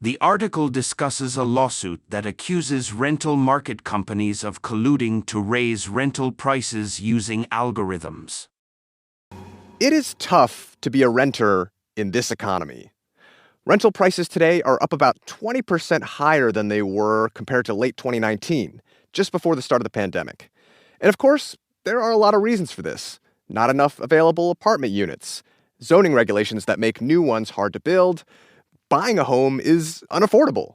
The article discusses a lawsuit that accuses rental market companies of colluding to raise rental prices using algorithms. It is tough to be a renter in this economy. Rental prices today are up about 20% higher than they were compared to late 2019, just before the start of the pandemic. And of course, there are a lot of reasons for this. Not enough available apartment units, zoning regulations that make new ones hard to build, buying a home is unaffordable.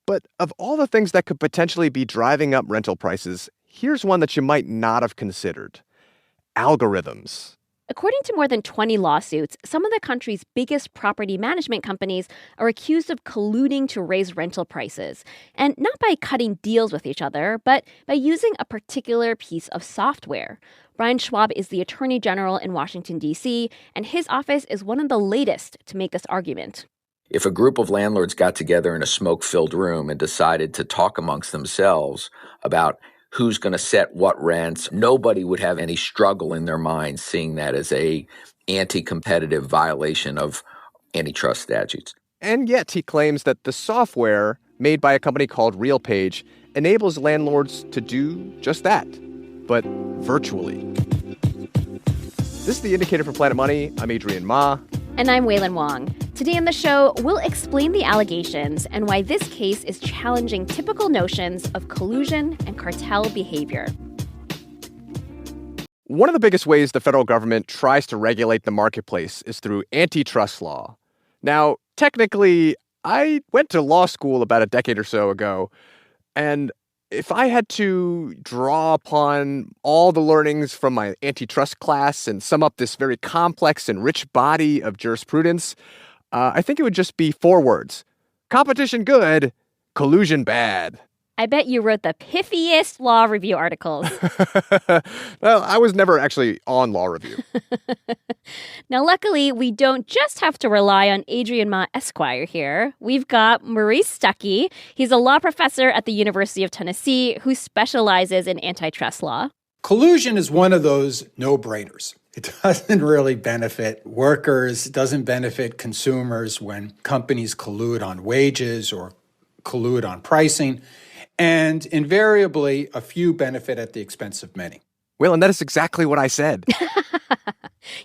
But of all the things that could potentially be driving up rental prices, here's one that you might not have considered. Algorithms. According to more than 20 lawsuits, some of the country's biggest property management companies are accused of colluding to raise rental prices. And not by cutting deals with each other, but by using a particular piece of software. Brian Schwab is the Attorney General in Washington, D.C., and his office is one of the latest to make this argument. If a group of landlords got together in a smoke-filled room and decided to talk amongst themselves about who's going to set what rents, nobody would have any struggle in their minds seeing that as a anti-competitive violation of antitrust statutes. And yet he claims that the software made by a company called RealPage enables landlords to do just that, but virtually. This is The Indicator for Planet Money. I'm Adrian Ma. And I'm Weylan Wang. Today on the show, we'll explain the allegations and why this case is challenging typical notions of collusion and cartel behavior. One of the biggest ways the federal government tries to regulate the marketplace is through antitrust law. Now, technically, I went to law school about a decade or so ago, and if I had to draw upon all the learnings from my antitrust class and sum up this very complex and rich body of jurisprudence, I think it would just be 4 words. Competition good, collusion bad. I bet you wrote the piffiest law review articles. Well, I was never actually on law review. Now, luckily, we don't just have to rely on Adrian Ma Esquire here. We've got Maurice Stuckey. He's a law professor at the University of Tennessee who specializes in antitrust law. Collusion is one of those no-brainers. It doesn't really benefit workers, it doesn't benefit consumers when companies collude on wages or collude on pricing. And invariably, a few benefit at the expense of many. Well, and that is exactly what I said.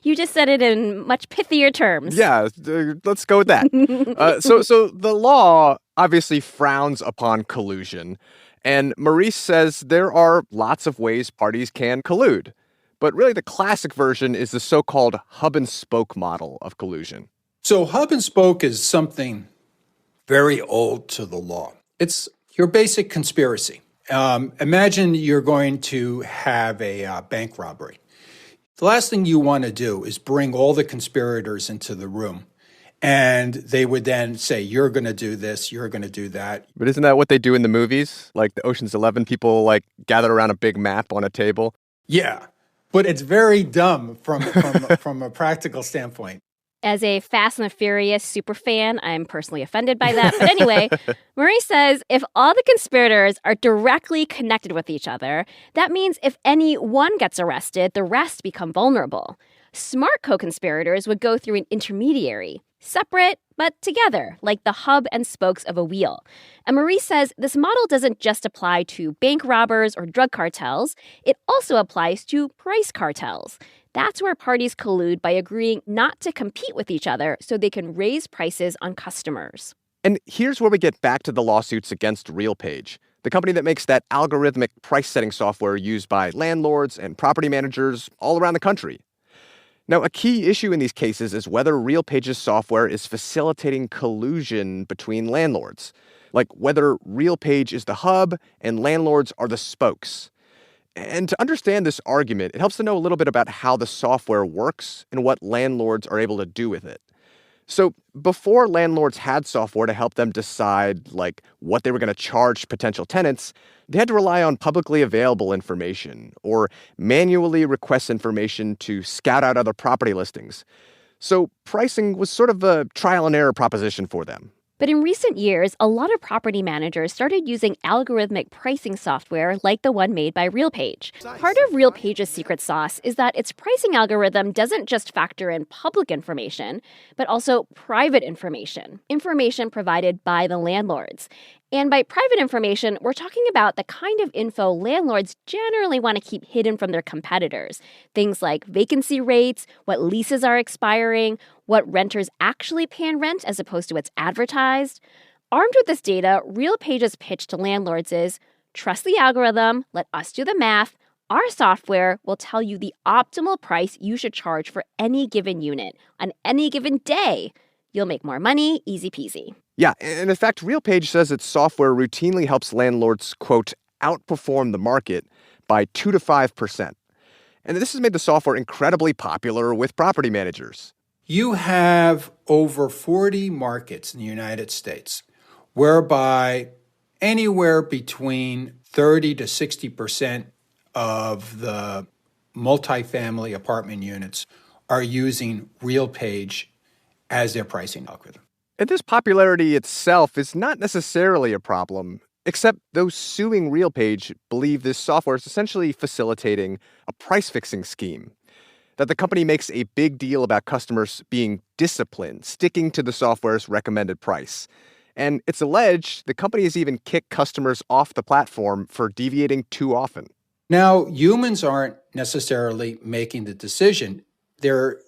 You just said it in much pithier terms. Yeah, let's go with that. So the law obviously frowns upon collusion. And Maurice says there are lots of ways parties can collude. But really the classic version is the so-called hub and spoke model of collusion. So hub and spoke is something very old to the law. It's your basic conspiracy. Imagine you're going to have a bank robbery. The last thing you want to do is bring all the conspirators into the room, and they would then say, you're going to do this, you're going to do that. But isn't that what they do in the movies? Like the Ocean's 11 people gather around a big map on a table? Yeah, but it's very dumb from a practical standpoint. As a Fast and the Furious superfan, I'm personally offended by that. But anyway, Maurice says if all the conspirators are directly connected with each other, that means if any one gets arrested, the rest become vulnerable. Smart co-conspirators would go through an intermediary, separate but together, like the hub and spokes of a wheel. And Maurice says this model doesn't just apply to bank robbers or drug cartels, it also applies to price cartels. That's where parties collude by agreeing not to compete with each other so they can raise prices on customers. And here's where we get back to the lawsuits against RealPage, the company that makes that algorithmic price-setting software used by landlords and property managers all around the country. Now, a key issue in these cases is whether RealPage's software is facilitating collusion between landlords, like whether RealPage is the hub and landlords are the spokes. And to understand this argument, it helps to know a little bit about how the software works and what landlords are able to do with it. So before landlords had software to help them decide, what they were going to charge potential tenants, they had to rely on publicly available information or manually request information to scout out other property listings. So pricing was sort of a trial and error proposition for them. But in recent years, a lot of property managers started using algorithmic pricing software like the one made by RealPage. Part of RealPage's secret sauce is that its pricing algorithm doesn't just factor in public information, but also private information provided by the landlords. And by private information, we're talking about the kind of info landlords generally want to keep hidden from their competitors. Things like vacancy rates, what leases are expiring, what renters actually pay in rent as opposed to what's advertised. Armed with this data, RealPage's pitch to landlords is, trust the algorithm, let us do the math. Our software will tell you the optimal price you should charge for any given unit on any given day. You'll make more money, easy peasy. Yeah, and in fact, RealPage says its software routinely helps landlords, quote, outperform the market by 2 to 5%. And this has made the software incredibly popular with property managers. You have over 40 markets in the United States whereby anywhere between 30 to 60% of the multifamily apartment units are using RealPage as their pricing algorithm. And this popularity itself is not necessarily a problem, except those suing RealPage believe this software is essentially facilitating a price-fixing scheme, that the company makes a big deal about customers being disciplined, sticking to the software's recommended price. And it's alleged the company has even kicked customers off the platform for deviating too often. Now, humans aren't necessarily making the decision. They're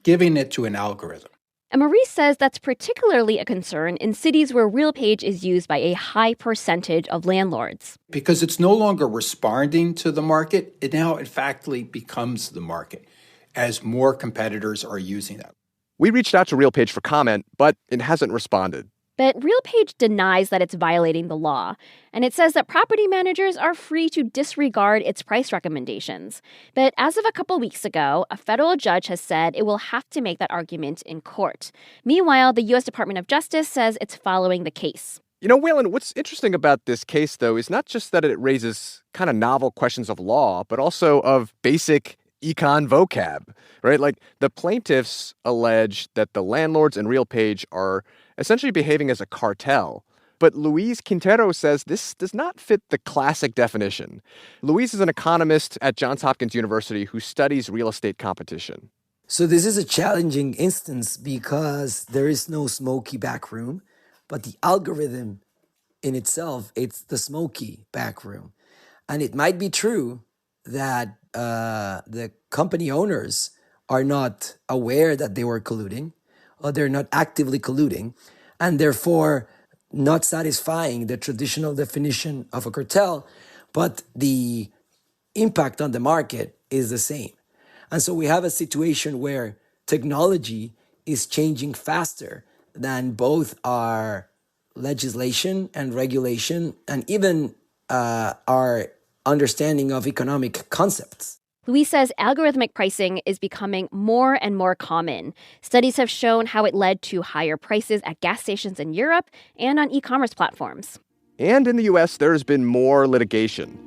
giving it to an algorithm. And Maurice says that's particularly a concern in cities where RealPage is used by a high percentage of landlords. Because it's no longer responding to the market, it now, in fact, becomes the market as more competitors are using that. We reached out to RealPage for comment, but it hasn't responded. But RealPage denies that it's violating the law, and it says that property managers are free to disregard its price recommendations. But as of a couple weeks ago, a federal judge has said it will have to make that argument in court. Meanwhile, the U.S. Department of Justice says it's following the case. You know, Weylan, what's interesting about this case, though, is not just that it raises kind of novel questions of law, but also of basic econ vocab, right? Like the plaintiffs allege that the landlords and RealPage are essentially behaving as a cartel. But Luis Quintero says this does not fit the classic definition. Luis is an economist at Johns Hopkins University who studies real estate competition. So this is a challenging instance because there is no smoky back room, but the algorithm in itself, it's the smoky back room. And it might be true that the company owners are not aware that they were colluding, or they're not actively colluding, and therefore not satisfying the traditional definition of a cartel, but the impact on the market is the same. And so we have a situation where technology is changing faster than both our legislation and regulation and even our understanding of economic concepts. Luis says algorithmic pricing is becoming more and more common. Studies have shown how it led to higher prices at gas stations in Europe and on e-commerce platforms. And in the U.S., there's been more litigation.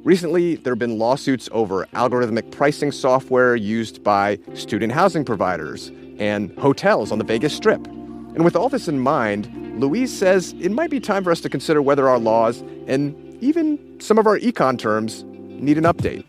Recently, there have been lawsuits over algorithmic pricing software used by student housing providers and hotels on the Vegas Strip. And with all this in mind, Luis says it might be time for us to consider whether our laws and even some of our econ terms need an update.